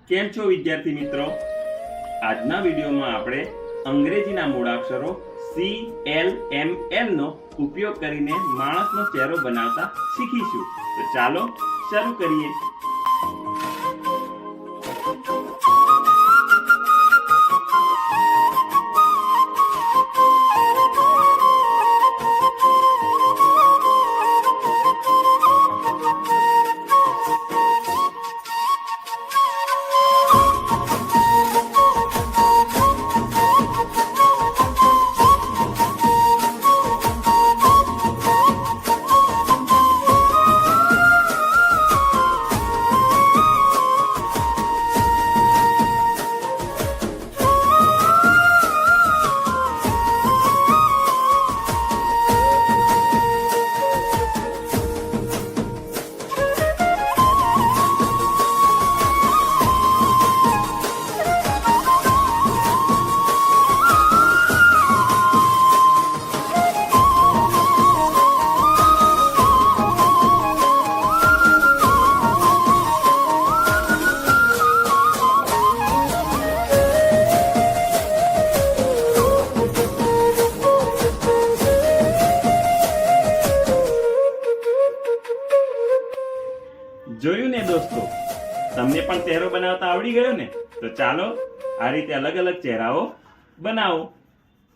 કેમ છો વિદ્યાર્થી મિત્રો? આજના વિડીયોમાં આપણે અંગ્રેજીના મૂળાક્ષરો CLML નો ઉપયોગ કરીને માણસનો ચહેરો બનાવતા શીખીશું. તો ચાલો શરૂ કરીએ. જોયું ને દોસ્તો, તમને પણ ચહેરો બનાવતા આવડી ગયો ને? તો ચાલો આ રીતે અલગ અલગ ચહેરાઓ બનાવો.